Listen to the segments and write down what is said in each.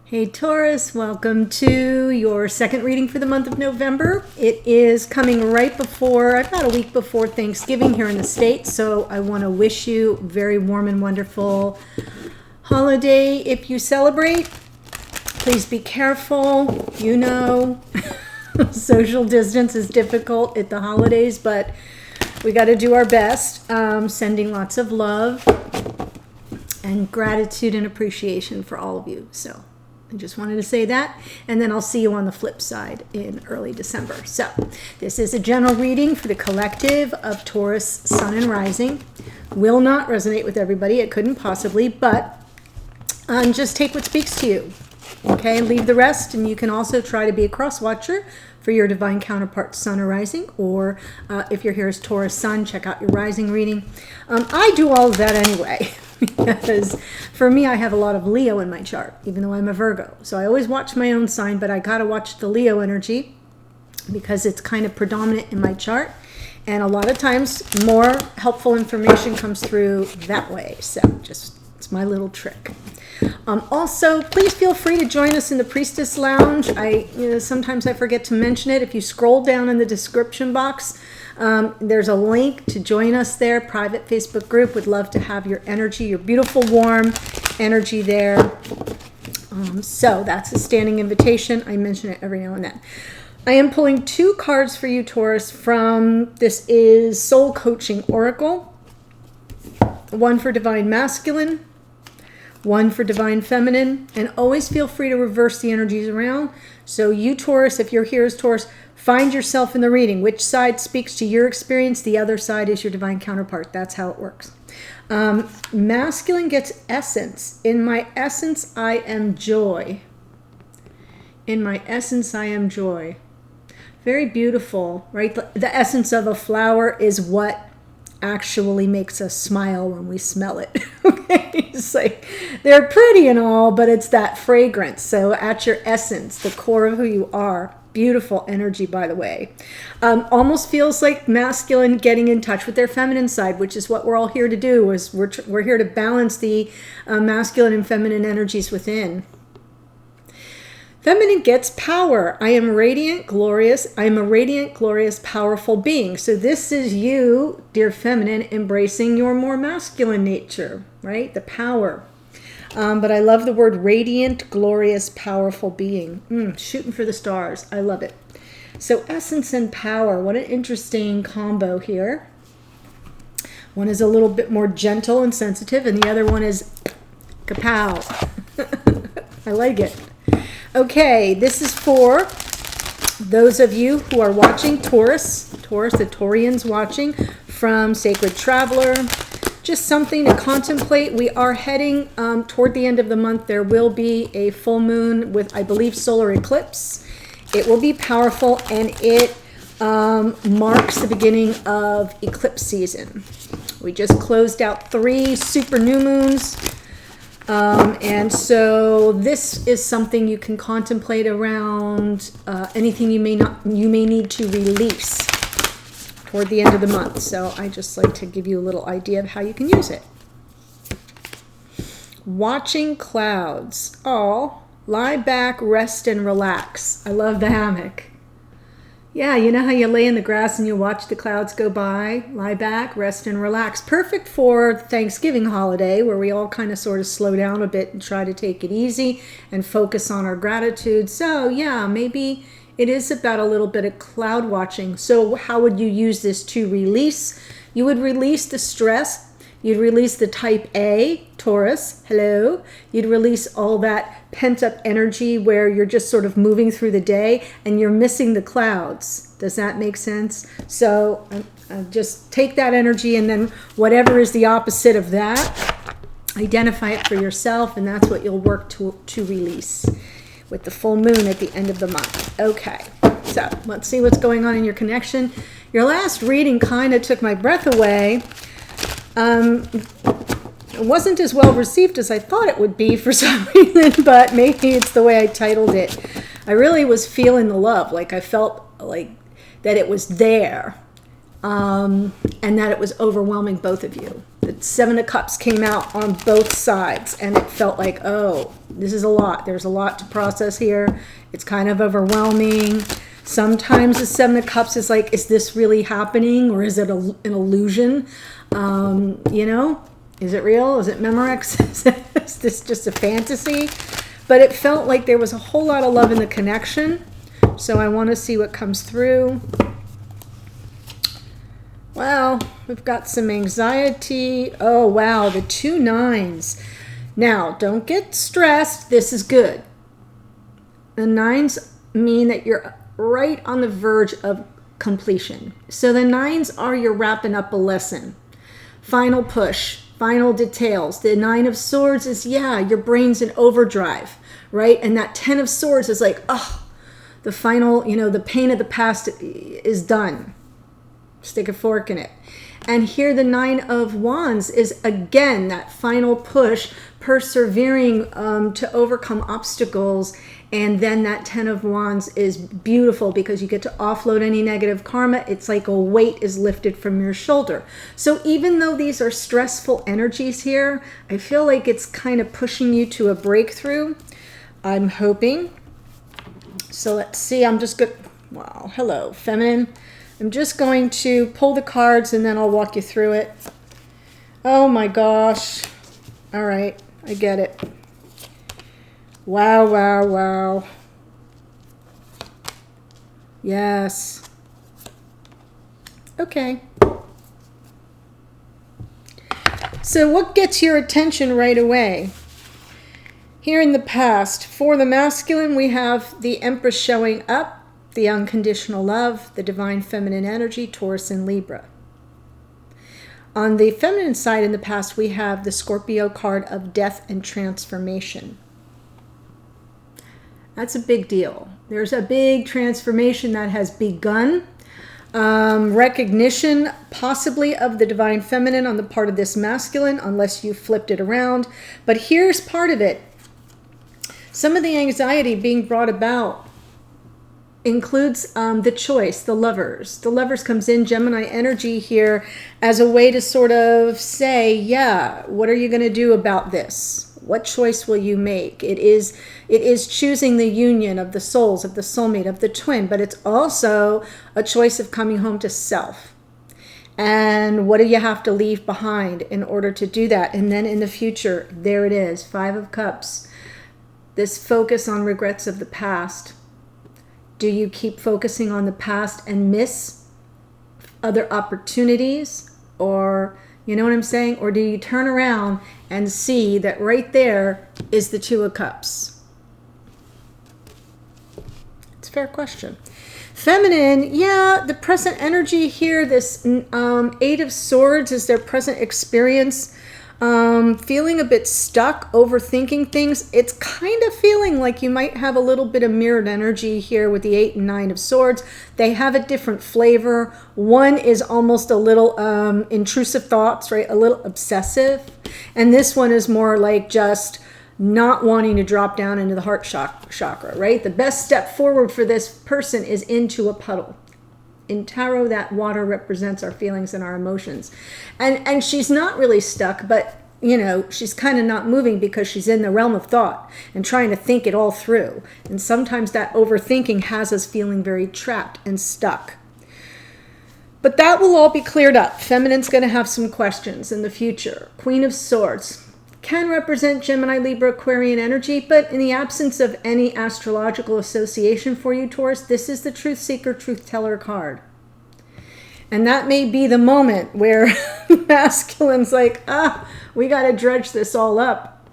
Hey Taurus, welcome to your second reading for the month of November. It is coming right before, about a week before Thanksgiving here in the States, so I want to wish you a very warm and wonderful holiday if you celebrate. Please be careful. You know, social distance is difficult at the holidays, but we got to do our best. Sending lots of love and gratitude and appreciation for all of you. So I just wanted to say that, and then I'll see you on the flip side in early December. So this is a general reading for the collective of Taurus, Sun, and Rising. Will not resonate with everybody. It couldn't possibly, but just take what speaks to you. Okay, leave the rest, and you can also try to be a cross watcher for your divine counterpart, Sun or Rising, or if you're here as Taurus Sun, check out your Rising reading. I do all of that anyway. Because for me, I have a lot of Leo in my chart, even though I'm a Virgo. So I always watch my own sign, but I got to watch the Leo energy because it's kind of predominant in my chart. And a lot of times more helpful information comes through that way. So just, it's my little trick. Also, please feel free to join us in the Priestess Lounge. Sometimes I forget to mention it. If you scroll down in the description box, there's a link to join us there, private Facebook group. Would love to have your energy, your beautiful, warm energy there. So that's a standing invitation. I mention it every now and then. I am pulling two cards for you, Taurus, from, this is Soul Coaching Oracle. One for Divine Masculine, one for Divine Feminine, and always feel free to reverse the energies around. So you, Taurus, if you're here as Taurus, find yourself in the reading. Which side speaks to your experience, the other side is your divine counterpart. That's how it works. Masculine gets essence. In my essence, I am joy. In my essence, I am joy. Very beautiful, right? The essence of a flower is what actually makes us smile when we smell it. Okay, it's like they're pretty and all, but it's that fragrance. So at your essence, the core of who you are. Beautiful energy, by the way. Almost feels like masculine getting in touch with their feminine side, which is what we're all here to do. Is we're here to balance the masculine and feminine energies within. Feminine gets power. I am radiant, glorious. I am a radiant, glorious, powerful being. So this is you, dear feminine, embracing your more masculine nature, right? The power. But I love the word radiant, glorious, powerful being. Shooting for the stars. I love it. So essence and power. What an interesting combo here. One is a little bit more gentle and sensitive, and the other one is kapow. I like it. Okay, this is for those of you who are watching Taurus, the Taurians watching from Sacred Traveler. Just something to contemplate. We are heading toward the end of the month. There will be a full moon with, I believe, solar eclipse. It will be powerful, and it marks the beginning of eclipse season. We just closed out 3 super new moons. And so this is something you can contemplate around anything you may need to release toward the end of the month. So I just like to give you a little idea of how you can use it. Watching clouds. Oh, lie back, rest, and relax. I love the hammock. Yeah, you know how you lay in the grass and you watch the clouds go by? Lie back, rest, and relax. Perfect for Thanksgiving holiday, where we all kind of sort of slow down a bit and try to take it easy and focus on our gratitude. So yeah, maybe it is about a little bit of cloud watching. So how would you use this to release? You would release the stress. You'd release the type A, Taurus, hello. You'd release all that pent up energy where you're just sort of moving through the day and you're missing the clouds. Does that make sense? So just take that energy, and then whatever is the opposite of that, identify it for yourself, and that's what you'll work to release with the full moon at the end of the month. Okay, so let's see what's going on in your connection. Your last reading kind of took my breath away. It wasn't as well received as I thought it would be for some reason, but maybe it's the way I titled it. I really was feeling the love, like I felt like that it was there. and that it was overwhelming both of you. The Seven of Cups came out on both sides, and it felt like, oh, this is a lot. There's a lot to process here. It's kind of overwhelming. Sometimes the Seven of Cups is like, is this really happening, or is it an illusion? You know, is it real? Is it Memorex? Is this just a fantasy? But it felt like there was a whole lot of love in the connection. So I want to see what comes through. Well, we've got some anxiety. Oh, wow, the 2 9s. Now, don't get stressed. This is good. The 9s mean that you're right on the verge of completion. So the 9s are you're wrapping up a lesson. Final push, final details. The 9 of Swords is, yeah, your brain's in overdrive, right? And that 10 of Swords is like, oh, the final, you know, the pain of the past is done. Stick a fork in it. And here the 9 of Wands is, again, that final push, persevering to overcome obstacles. And then that 10 of Wands is beautiful because you get to offload any negative karma. It's like a weight is lifted from your shoulder. So even though these are stressful energies here, I feel like it's kind of pushing you to a breakthrough. I'm hoping. So let's see. I'm just good. Wow. Hello, Feminine. I'm just going to pull the cards and then I'll walk you through it. Oh my gosh. All right. I get it. Wow, wow, wow. Yes. Okay. So what gets your attention right away? Here in the past, for the masculine, we have the Empress showing up, the unconditional love, the divine feminine energy, Taurus and Libra. On the feminine side in the past, we have the Scorpio card of death and transformation. That's a big deal. There's a big transformation that has begun. Recognition possibly of the divine feminine on the part of this masculine, unless you flipped it around. But here's part of it. Some of the anxiety being brought about includes the choice, the lovers. The lovers comes in, Gemini energy here, as a way to sort of say, yeah, what are you going to do about this? What choice will you make? It is choosing the union of the souls, of the soulmate, of the twin, but it's also a choice of coming home to self. And what do you have to leave behind in order to do that? And then in the future, there it is, 5 of Cups. This focus on regrets of the past. Do you keep focusing on the past and miss other opportunities? Or, you know what I'm saying? Or do you turn around and see that right there is the 2 of Cups? It's a fair question. Feminine, yeah, the present energy here, this 8 of Swords is their present experience. Feeling a bit stuck, overthinking things. It's kind of feeling like you might have a little bit of mirrored energy here with the 8 and 9 of Swords. They have a different flavor. One is almost a little intrusive thoughts, right? A little obsessive. And this one is more like just not wanting to drop down into the heart chakra, right? The best step forward for this person is into a puddle. In tarot, that water represents our feelings and our emotions. And she's not really stuck, but, you know, she's kind of not moving because she's in the realm of thought and trying to think it all through. And sometimes that overthinking has us feeling very trapped and stuck. But that will all be cleared up. Feminine's going to have some questions in the future. Queen of Swords can represent Gemini, Libra, Aquarian energy, but in the absence of any astrological association for you, Taurus, this is the truth seeker, truth teller card. And that may be the moment where masculine's like, we got to dredge this all up.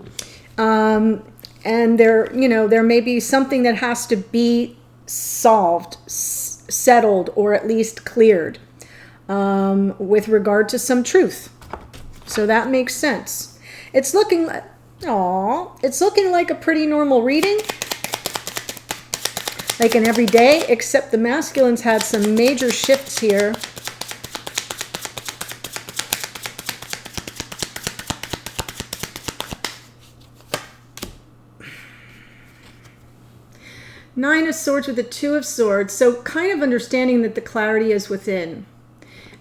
And there may be something that has to be solved, settled, or at least cleared with regard to some truth. So that makes sense. It's looking like a pretty normal reading, like an everyday, except the masculines had some major shifts here. Nine of Swords with the 2 of Swords, so kind of understanding that the clarity is within.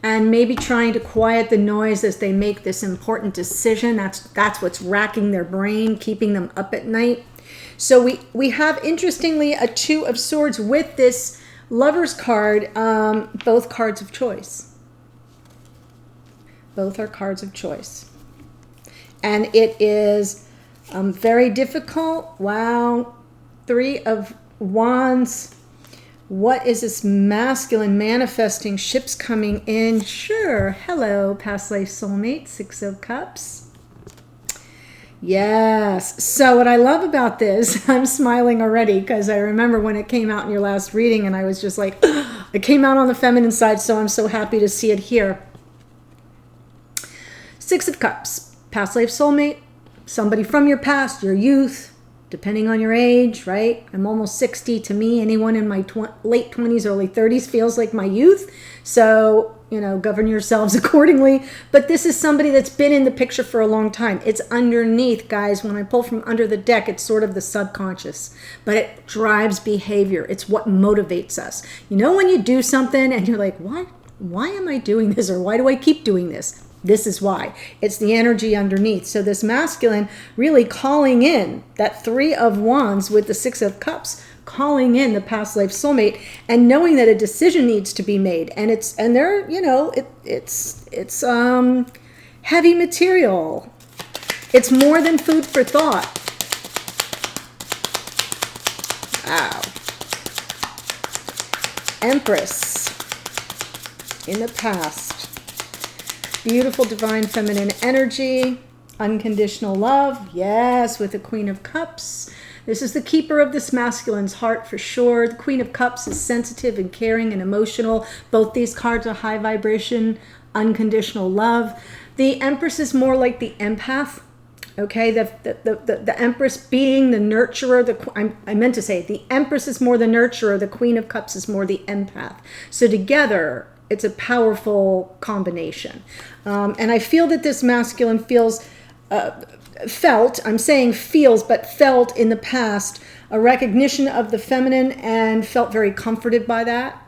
and maybe trying to quiet the noise as they make this important decision. That's what's racking their brain, keeping them up at night. So we have, interestingly, a Two of Swords with this Lover's card, both cards of choice. Both are cards of choice. And it is very difficult. Wow. Three of Wands. What is this masculine manifesting? Ships coming in. Sure. Hello, past life soulmate. Six of Cups. Yes. So what I love about this, I'm smiling already because I remember when it came out in your last reading and I was just like, it came out on the feminine side, so I'm so happy to see it here. Six of Cups, past life soulmate, somebody from your past, your youth, depending on your age, right? I'm almost 60. To me, anyone in my late 20s, early 30s feels like my youth. So, you know, govern yourselves accordingly. But this is somebody that's been in the picture for a long time. It's underneath, guys. When I pull from under the deck, it's sort of the subconscious. But it drives behavior. It's what motivates us. You know, when you do something and you're like, what? Why am I doing this? Or why do I keep doing this? This is why. It's the energy underneath. So this masculine really calling in that Three of Wands with the Six of Cups, calling in the past life soulmate and knowing that a decision needs to be made. And they're, you know, it's heavy material. It's more than food for thought. Wow. Empress in the past. Beautiful divine feminine energy, unconditional love, yes, with the Queen of Cups. This is the keeper of this masculine's heart for sure. The Queen of Cups is sensitive and caring and emotional. Both these cards are high vibration, unconditional love. The Empress is more like the empath. Okay, the Empress being the nurturer. I meant to say the Empress is more the nurturer. The Queen of Cups is more the empath. So together, it's a powerful combination. And I feel that this masculine felt, I'm saying feels, but felt in the past, a recognition of the feminine and felt very comforted by that.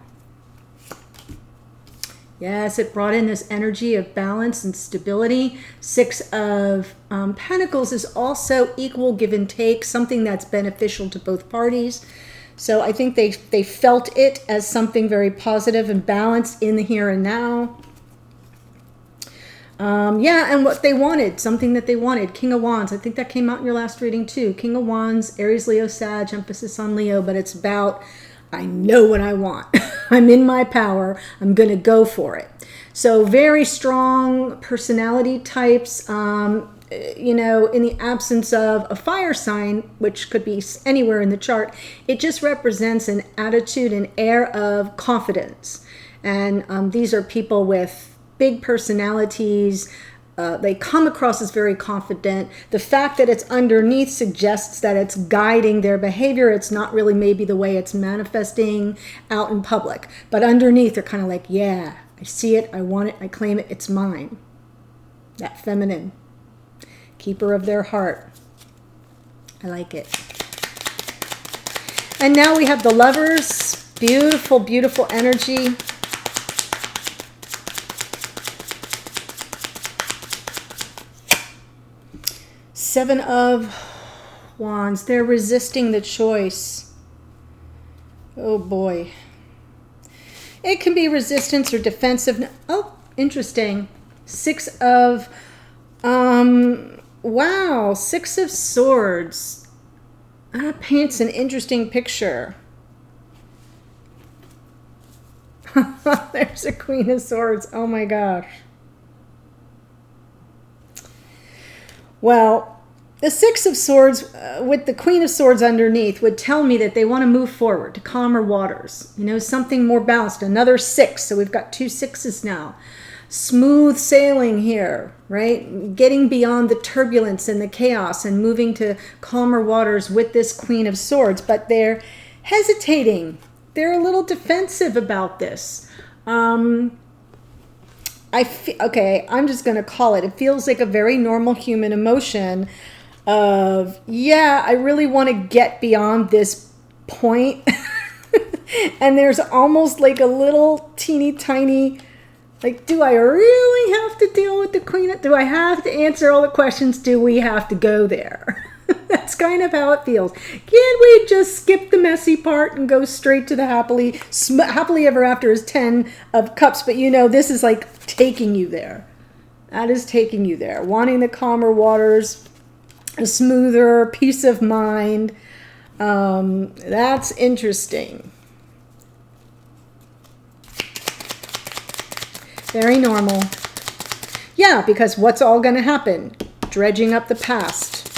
Yes, it brought in this energy of balance and stability. Six of Pentacles is also equal give and take, something that's beneficial to both parties. So I think they felt it as something very positive and balanced in the here and now. Yeah, and what they wanted, something that they wanted. King of Wands, I think that came out in your last reading too. King of Wands, Aries, Leo, Sag, emphasis on Leo, but it's about, I know what I want. I'm in my power. I'm going to go for it. So very strong personality types. You know, in the absence of a fire sign, which could be anywhere in the chart, it just represents an attitude and air of confidence. And these are people with big personalities. They come across as very confident. The fact that it's underneath suggests that it's guiding their behavior. It's not really maybe the way it's manifesting out in public. But underneath, they're kind of like, yeah, I see it, I want it, I claim it, it's mine. That feminine. Keeper of their heart. I like it. And now we have the Lovers. Beautiful, beautiful energy. Seven of Wands. They're resisting the choice. Oh boy. It can be resistance or defensive. Oh, interesting. Six of wow, Six of Swords. That paints an interesting picture. There's a Queen of Swords. Oh my gosh. Well, the Six of Swords with the Queen of Swords underneath would tell me that they want to move forward to calmer waters. You know, something more balanced. Another six. So we've got two sixes now. Smooth sailing here, right? Getting beyond the turbulence and the chaos and moving to calmer waters with this Queen of Swords. But they're hesitating. They're a little defensive about this. Okay, I'm just going to call it. It feels like a very normal human emotion of, yeah, I really want to get beyond this point. And there's almost like a little teeny tiny Like, do I really have to deal with the queen? Do I have to answer all the questions? Do we have to go there? That's kind of how it feels. Can't we just skip the messy part and go straight to the happily ever after is 10 of cups? But you know, this is like taking you there. That is taking you there. Wanting the calmer waters, a smoother peace of mind. That's interesting. Very normal. Yeah, because what's all going to happen? Dredging up the past.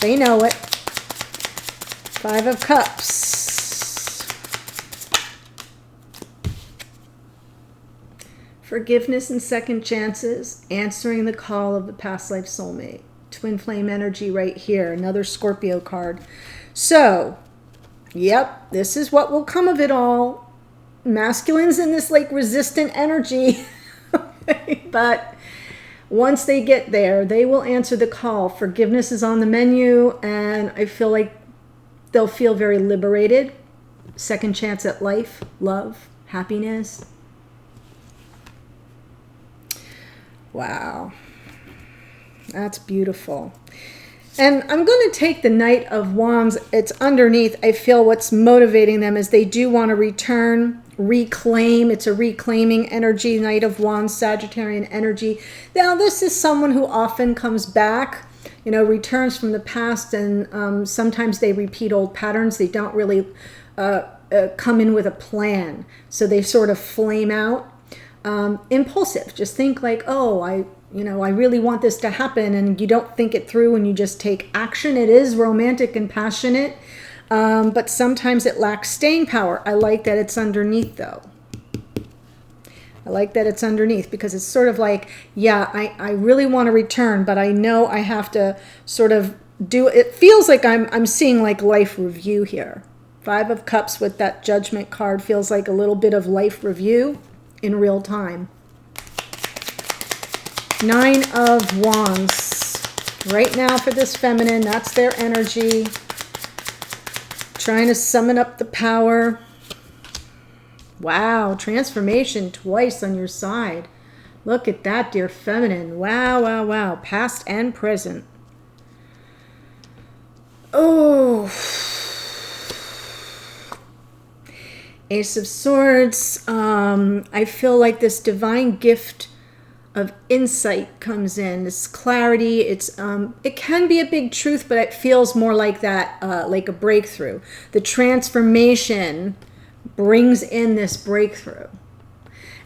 They know it. 5 of Cups. Forgiveness and second chances. Answering the call of the past life soulmate. Twin flame energy right here. Another Scorpio card. So, yep, this is what will come of it all. Masculine's in this like resistant energy. But once they get there, they will answer the call. Forgiveness is on the menu, and I feel like they'll feel very liberated. Second chance at life, love, happiness. Wow. That's beautiful. And I'm going to take the Knight of Wands. It's underneath. I feel what's motivating them is they do want to return, reclaim. It's a reclaiming energy, Knight of Wands, Sagittarian energy. Now, this is someone who often comes back, you know, returns from the past, and sometimes they repeat old patterns. They don't really come in with a plan. So they sort of flame out. Impulsive. Just think like, oh, I really want this to happen, and you don't think it through and you just take action. It is romantic and passionate, but sometimes it lacks staying power. I like that it's underneath, though. I like that it's underneath because it's sort of like, yeah, I really want to return, but I know I have to sort of do it. It feels like I'm seeing like life review here. 5 of Cups with that Judgment card feels like a little bit of life review in real time. 9 of Wands. Right now for this feminine, that's their energy. Trying to summon up the power. Wow, transformation twice on your side. Look at that, dear feminine. Wow, wow, wow. Past and present. Oh. Ace of Swords. I feel like this divine gift of insight comes in, this clarity. It's it can be a big truth, but it feels more like that, like a breakthrough. The transformation brings in this breakthrough,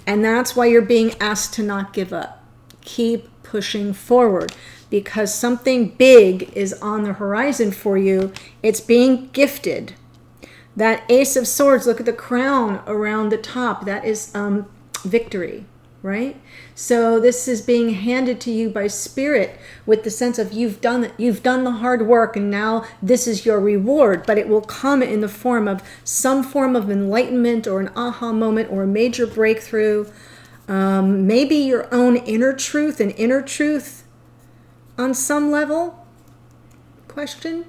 and that's why you're being asked to not give up. Keep pushing forward, because something big is on the horizon for you. It's being gifted. That Ace of Swords, look at the crown around the top. That is victory, right? So this is being handed to you by Spirit with the sense of you've done the hard work, and now this is your reward. But it will come in the form of some form of enlightenment or an aha moment or a major breakthrough. Maybe your own inner truth, an inner truth on some level? Question?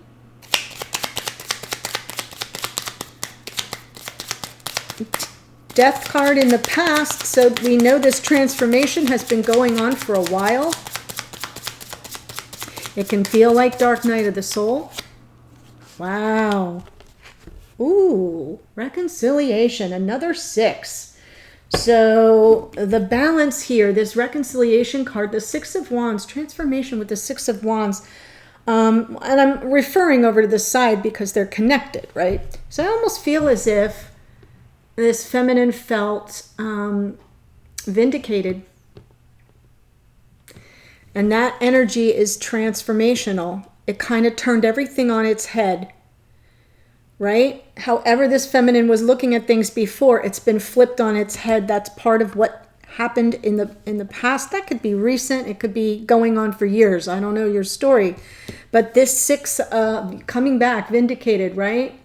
Death card in the past, so we know this transformation has been going on for a while. It can feel like Dark Night of the Soul. Wow. Ooh, reconciliation, another 6. So the balance here, this reconciliation card, the 6 of Wands, transformation with the 6 of Wands, and I'm referring over to the side because they're connected, right? So I almost feel as if this feminine felt vindicated. And that energy is transformational. It kind of turned everything on its head, right? However this feminine was looking at things before, it's been flipped on its head. That's part of what happened in the past. That could be recent. It could be going on for years. I don't know your story. But this 6 coming back, vindicated, right?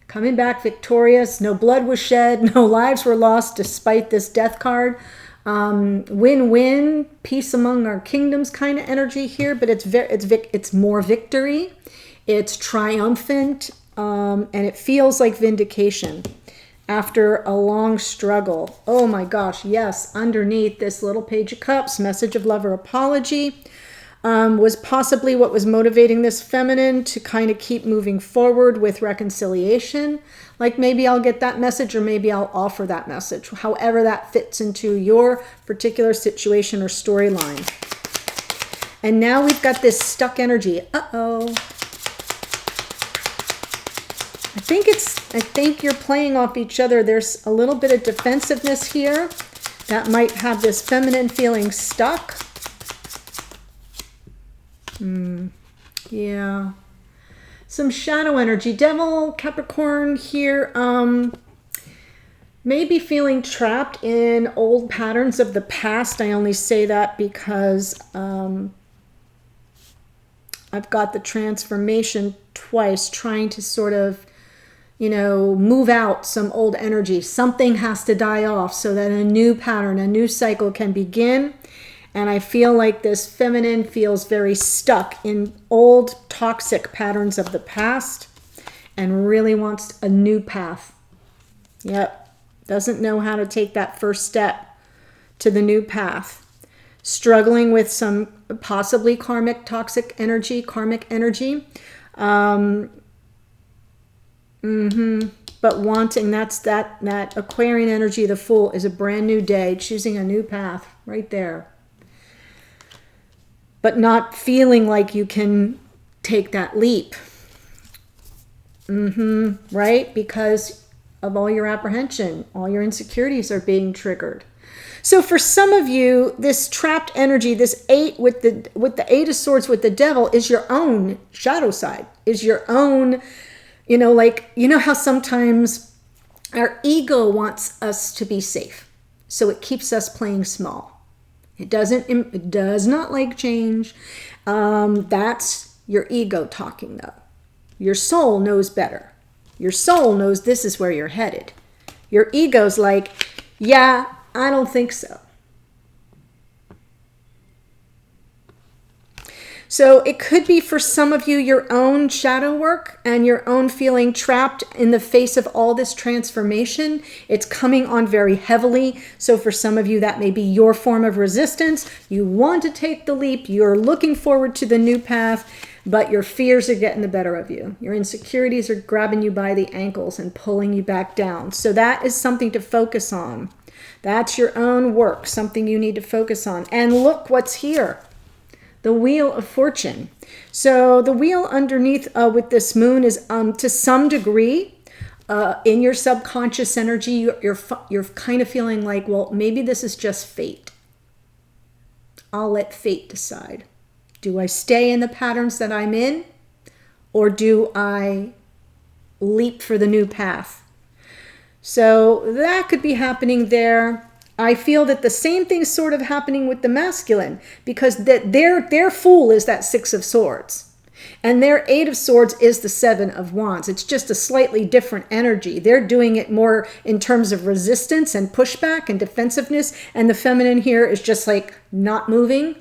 Coming back victorious. No blood was shed. No lives were lost despite this death card. Win-win, peace among our kingdoms kind of energy here. But it's more victory. It's triumphant. And it feels like vindication. after a long struggle. Oh my gosh, yes, underneath this little Page of Cups, message of love or apology, was possibly what was motivating this feminine to kind of keep moving forward with reconciliation. Like maybe I'll get that message, or maybe I'll offer that message, however that fits into your particular situation or storyline. And now we've got this stuck energy. Uh-oh. I think you're playing off each other. There's a little bit of defensiveness here that might have this feminine feeling stuck. Yeah. Some shadow energy. Devil, Capricorn here. Maybe feeling trapped in old patterns of the past. I only say that because I've got the transformation twice, trying to sort of, you know, move out some old energy. Something has to die off so that a new pattern, a new cycle can begin. And I feel like this feminine feels very stuck in old toxic patterns of the past and really wants a new path. Yep. Doesn't know how to take that first step to the new path. Struggling with some possibly karmic toxic energy, karmic energy. But wanting, that's that Aquarian energy, the Fool, is a brand new day, choosing a new path right there. But not feeling like you can take that leap. Right? Because of all your apprehension, all your insecurities are being triggered. So for some of you, this trapped energy, this 8 with the 8 of Swords with the Devil, is your own shadow side, is your own, you know, like, you know how sometimes our ego wants us to be safe. So it keeps us playing small. It does not like change. That's your ego talking though. Your soul knows better. Your soul knows this is where you're headed. Your ego's like, yeah, I don't think so. So it could be for some of you your own shadow work and your own feeling trapped in the face of all this transformation. It's coming on very heavily. So for some of you, that may be your form of resistance. You want to take the leap. You're looking forward to the new path, but your fears are getting the better of you. Your insecurities are grabbing you by the ankles and pulling you back down. So that is something to focus on. That's your own work, something you need to focus on. And look what's here. The Wheel of Fortune. So the wheel underneath with this moon is to some degree in your subconscious energy, you're kind of feeling like, well, maybe this is just fate. I'll let fate decide. Do I stay in the patterns that I'm in, or do I leap for the new path? So that could be happening there. I feel that the same thing's sort of happening with the masculine, because their Fool is that 6 of Swords. And their 8 of Swords is the 7 of Wands. It's just a slightly different energy. They're doing it more in terms of resistance and pushback and defensiveness. And the feminine here is just like not moving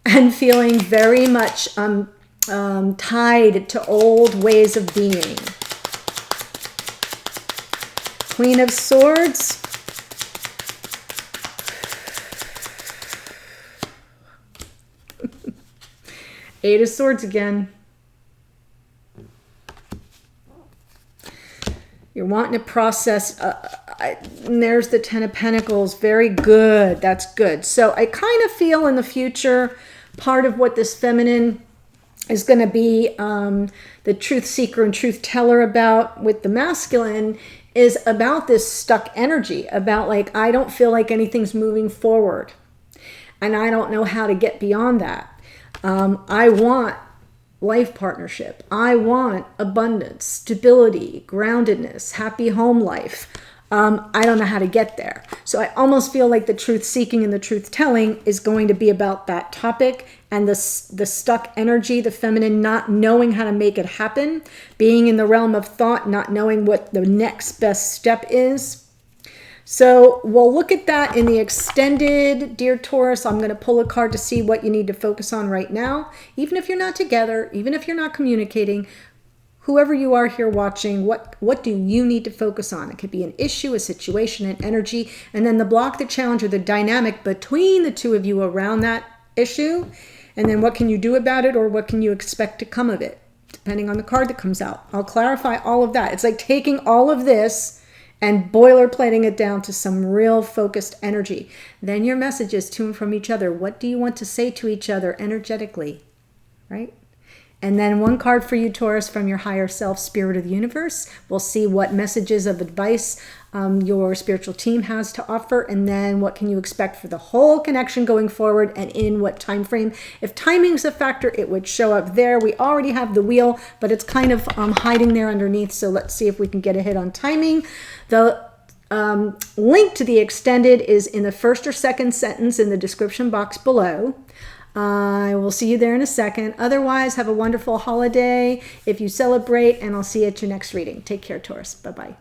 and feeling very much tied to old ways of being. Queen of Swords. Eight of Swords again. You're wanting to process. And there's the 10 of Pentacles. Very good. That's good. So I kind of feel in the future, part of what this feminine is going to be the truth seeker and truth teller about with the masculine is about this stuck energy. About like, I don't feel like anything's moving forward. And I don't know how to get beyond that. I want life partnership. I want abundance, stability, groundedness, happy home life. I don't know how to get there. So I almost feel like the truth seeking and the truth telling is going to be about that topic, and the stuck energy, the feminine not knowing how to make it happen, being in the realm of thought, not knowing what the next best step is. So we'll look at that in the extended, dear Taurus. I'm going to pull a card to see what you need to focus on right now. Even if you're not together, even if you're not communicating, whoever you are here watching, what do you need to focus on? It could be an issue, a situation, an energy, and then the block, the challenge, or the dynamic between the two of you around that issue. And then what can you do about it, or what can you expect to come of it, depending on the card that comes out. I'll clarify all of that. It's like taking all of this and boilerplating it down to some real focused energy. Then your messages to and from each other. What do you want to say to each other energetically, right? And then one card for you, Taurus, from your higher self, spirit of the universe. We'll see what messages of advice your spiritual team has to offer, and then what can you expect for the whole connection going forward, and in what time frame. If timing's a factor, it would show up there. We already have the wheel, but it's kind of hiding there underneath, so let's see if we can get a hit on timing. The link to the extended is in the first or second sentence in the description box below. I will see you there in a second. Otherwise, have a wonderful holiday if you celebrate, and I'll see you at your next reading. Take care, Taurus. Bye-bye.